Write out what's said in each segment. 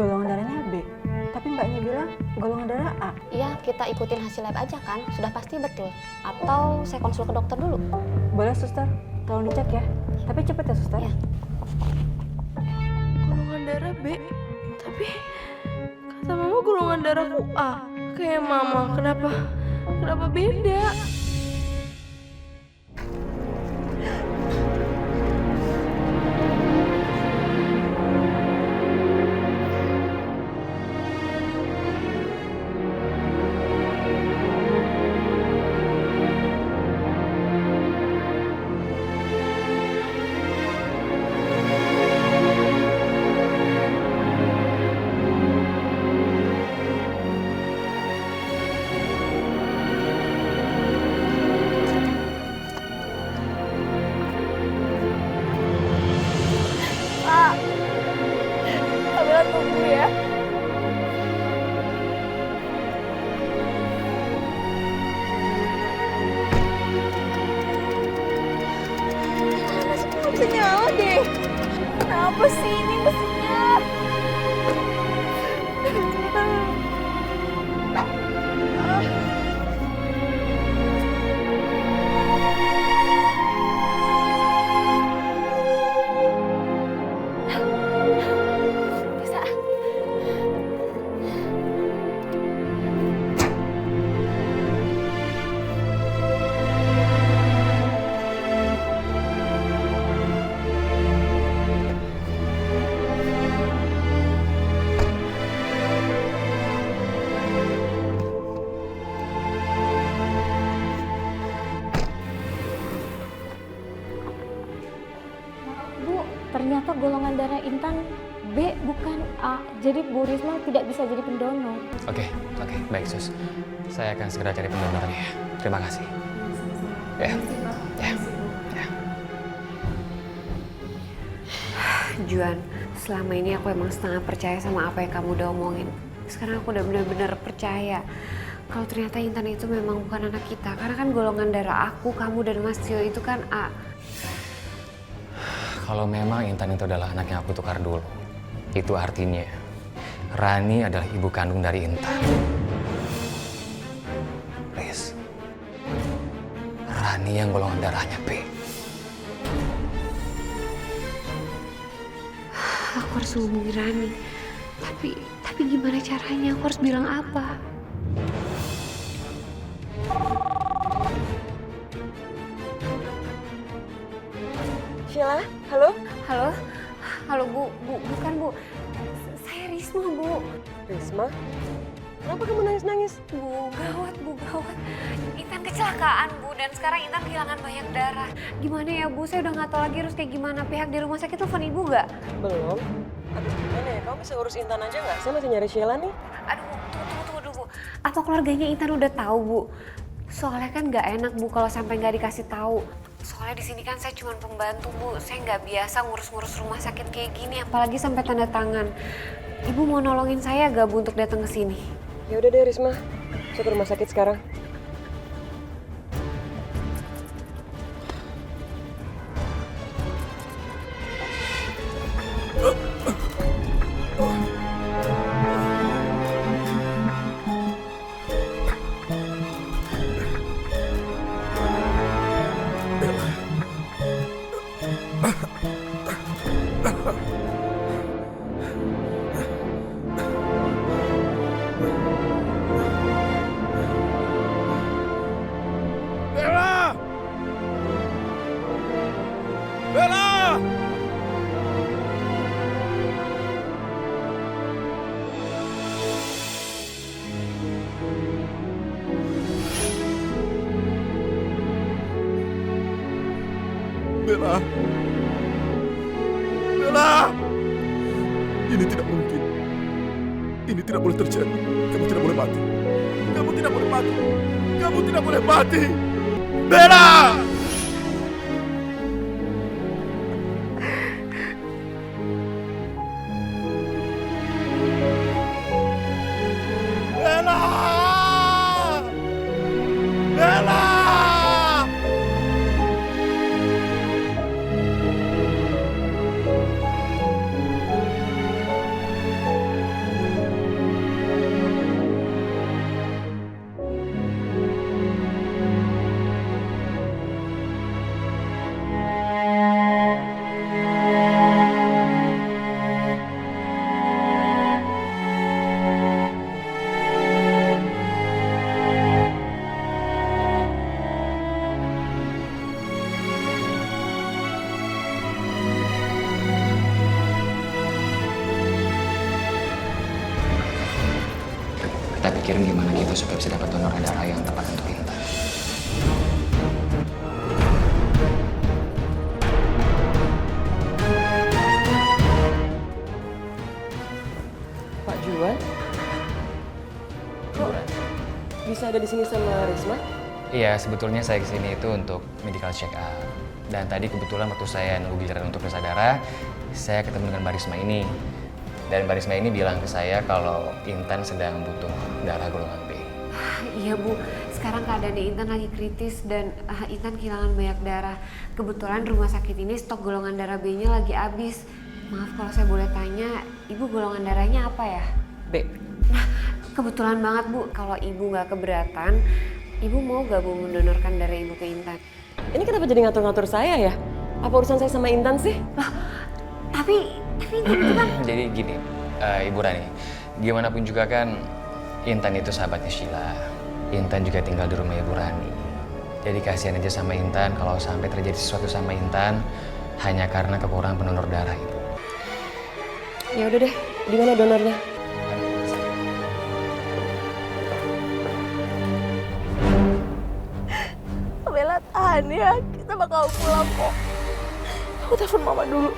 golongan darahnya B, tapi mbaknya bilang golongan darah A. Iya, kita ikutin hasil lab aja kan, sudah pasti betul. Atau saya konsul ke dokter dulu. Boleh suster, tolong dicek ya. Tapi cepet ya suster. Ya. Golongan darah B, tapi kata mama golongan darahku A. Kayak mama, kenapa beda? Kamila tunggu ya. Mesinnya nggak bisa nyala deh. Kenapa sih ini mesinnya? Bisa. Bu, ternyata golongan darah Intan B bukan A. Jadi Bu Risma tidak bisa jadi pendonor. Oke, baik Sus. Saya akan segera cari pendonornya ya. Terima kasih. Ya. Juan, selama ini aku emang setengah percaya sama apa yang kamu udah omongin. Sekarang aku udah benar-benar percaya kalau ternyata Intan itu memang bukan anak kita. Karena kan golongan darah aku, kamu, dan Mas Tio itu kan A. Kalau memang Intan itu adalah anak yang aku tukar dulu, itu artinya Rani adalah ibu kandung dari Intan. Riz, Rani yang golongan darahnya B. Aku harus hubungi Rani. Tapi gimana caranya? Aku harus bilang apa? Sheila, halo? Halo Bu, bukan Bu. Saya Risma, Bu. Risma? Kenapa kamu nangis-nangis? Bu, gawat. Intan kecelakaan, Bu. Dan sekarang Intan kehilangan banyak darah. Gimana ya, Bu? Saya udah nggak tahu lagi harus kayak gimana. Pihak di rumah sakit telepon Ibu nggak? Belum. Aduh, gimana ya? Kamu bisa urus Intan aja nggak? Saya masih nyari Sheila nih. Aduh, tunggu, Bu. Apa keluarganya Intan udah tahu, Bu? Soalnya kan nggak enak, Bu, kalau sampai nggak dikasih tahu. Soalnya di sini kan saya cuma pembantu, Bu. Saya nggak biasa ngurus-ngurus rumah sakit kayak gini, apalagi sampai tanda tangan. Ibu mau nolongin saya gak, Bu, untuk datang ke sini? Ya udah deh, Risma. Saya ke rumah sakit sekarang. Bella! Bella! Bella! Bella! Ini tidak mungkin. Ini tidak boleh terjadi. Kamu tidak boleh mati. Kamu tidak boleh mati. Kamu tidak boleh mati. Bella! Bella! Bella! saya pikirin gimana kita supaya bisa dapat donor darah yang tepat untuk Intan. Pak Juan? Kok bisa ada di sini sama Risma? Iya, sebetulnya saya kesini itu untuk medical check up. Dan tadi kebetulan waktu saya nunggu giliran untuk periksa darah, saya ketemu dengan Mbak Risma ini. Dan Mbak Risma ini bilang ke saya kalau Intan sedang butuh darah golongan B. Iya Bu, sekarang keadaannya Intan lagi kritis dan Intan kehilangan banyak darah. Kebetulan rumah sakit ini stok golongan darah B-nya lagi habis. Maaf kalau saya boleh tanya, Ibu golongan darahnya apa ya? B. Nah, kebetulan banget Bu, kalau Ibu nggak keberatan, Ibu mau gak Bu mendonorkan darah Ibu ke Intan? Ini kenapa jadi ngatur-ngatur saya ya? Apa urusan saya sama Intan sih? Tapi Intan itu kan... Jadi gini, Ibu Rani, gimana pun juga kan Intan itu sahabatnya Sheila. Intan juga tinggal di rumah Ibu Rani. Jadi kasihan aja sama Intan kalau sampai terjadi sesuatu sama Intan hanya karena kekurangan pendonor darah Ibu. Ya udah deh, di mana donornya? Bella tahan ya, kita bakal pulang kok. Aku telepon mama dulu.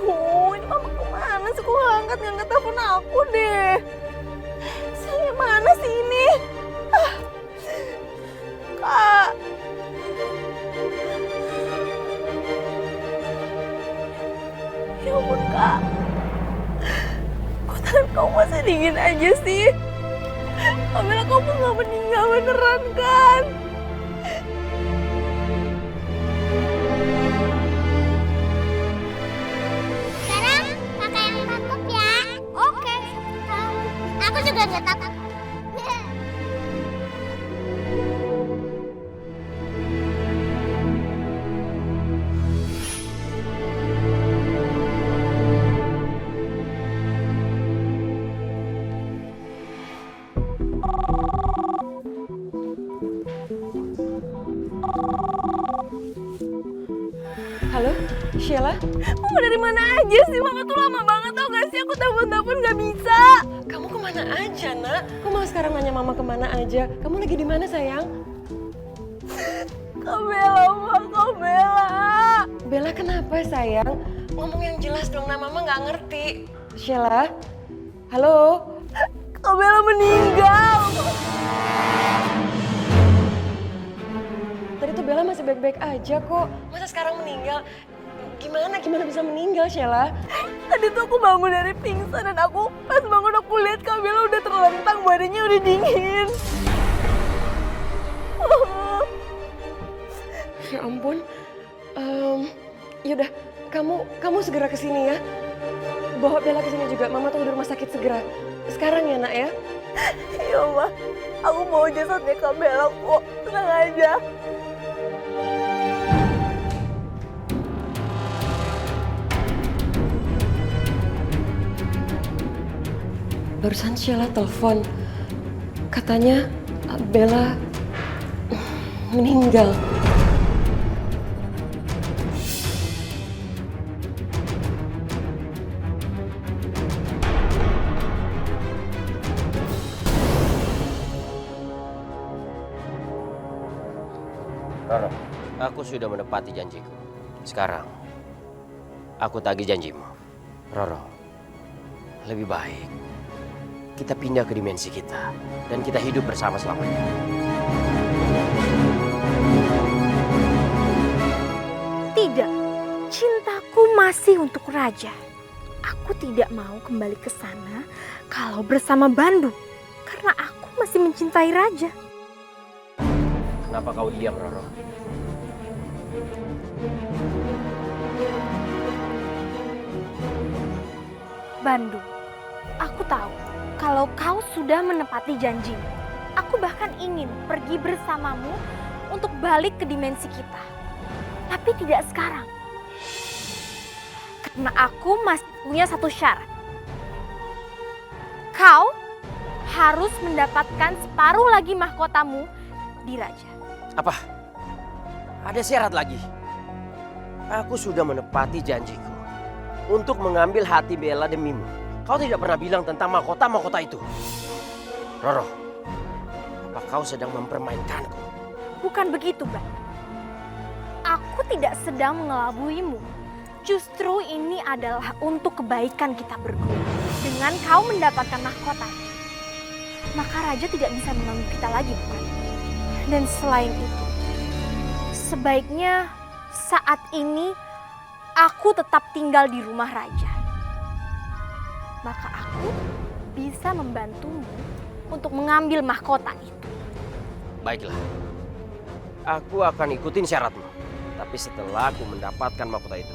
Ini mama kemana sih? Kok ngangkat telepon aku deh. Saya mana sih ini? Kak. Ya ampun Kak. Kok tangan kamu masih dingin aja sih? Kamila, kamu gak meninggal beneran kan? Sekarang kakak yang takut ya. Oke, tahu. Aku juga gak takut. Halo, Sheila? Mama dari mana aja sih? Mama tuh lama banget tau gak sih? Aku telepon-telepon gak bisa. Kamu kemana aja, Nak? Kok malah sekarang nanya mama kemana aja? Kamu lagi di mana, sayang? Kak Bella, Ma, Kak Bella. Bella kenapa, sayang? Ngomong yang jelas dong, Nak. Mama nggak ngerti. Sheila? Halo? Kak Bella meninggal. Tadi tuh Bella masih baik-baik aja kok. Masa sekarang meninggal? Gimana bisa meninggal, Sheila? Tadi tuh aku bangun dari pingsan dan aku pas bangun aku lihat Kak Bella udah terlentang, badannya udah dingin. Ya ampun. Yaudah, kamu segera kesini ya. Bawa Bella kesini juga. Mama tunggu di rumah sakit segera. Sekarang ya, Nak ya. Iya, Ma. Aku mau jasadnya Kak Bella kok. Tenang aja. Barusan Sheila telepon. Katanya Bella meninggal. Roro, aku sudah menepati janjiku. Sekarang, aku tagih janjimu. Roro, lebih baik kita pindah ke dimensi kita dan kita hidup bersama selamanya. Tidak, cintaku masih untuk Raja. Aku tidak mau kembali ke sana kalau bersama Bandu, karena aku masih mencintai Raja. Kenapa kau diam, Roro? Bandu, aku tahu kalau kau sudah menepati janjimu. Aku bahkan ingin pergi bersamamu untuk balik ke dimensi kita. Tapi tidak sekarang. Karena aku masih punya satu syarat. Kau harus mendapatkan separuh lagi mahkotamu di Raja. Apa? Ada syarat lagi? Aku sudah menepati janjiku. untuk mengambil hati Bella demimu. Kau tidak pernah bilang tentang mahkota-mahkota itu. Roro, apa kau sedang mempermainkanku? Bukan begitu, Bang. Aku tidak sedang mengelabuimu. Justru ini adalah untuk kebaikan kita berdua. Dengan kau mendapatkan mahkota, maka Raja tidak bisa mengganggu kita lagi, bukan? Dan selain itu, sebaiknya saat ini aku tetap tinggal di rumah Raja. Maka aku bisa membantumu untuk mengambil mahkota itu. Baiklah, aku akan ikutin syaratmu. Tapi setelah aku mendapatkan mahkota itu,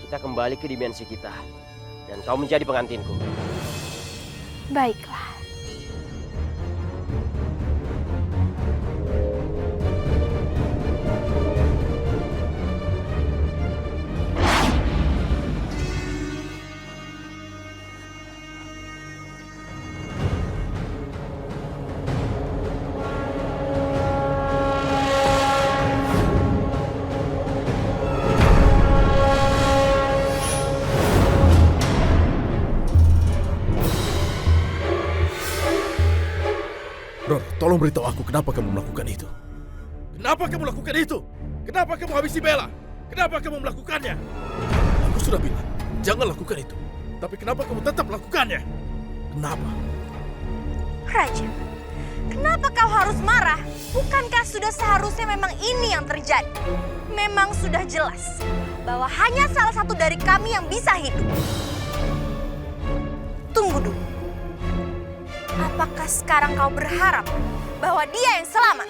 kita kembali ke dimensi kita. Dan kau menjadi pengantinku. Baiklah. Roro, tolong beritahu aku kenapa kamu melakukan itu. Kenapa kamu lakukan itu? Kenapa kamu habisi Bella? Kenapa kamu melakukannya? Aku sudah bilang, jangan lakukan itu. Tapi kenapa kamu tetap melakukannya? Kenapa? Raja, kenapa kau harus marah? Bukankah sudah seharusnya memang ini yang terjadi? Memang sudah jelas bahwa hanya salah satu dari kami yang bisa hidup. Tunggu dulu. Apakah sekarang kau berharap bahwa dia yang selamat?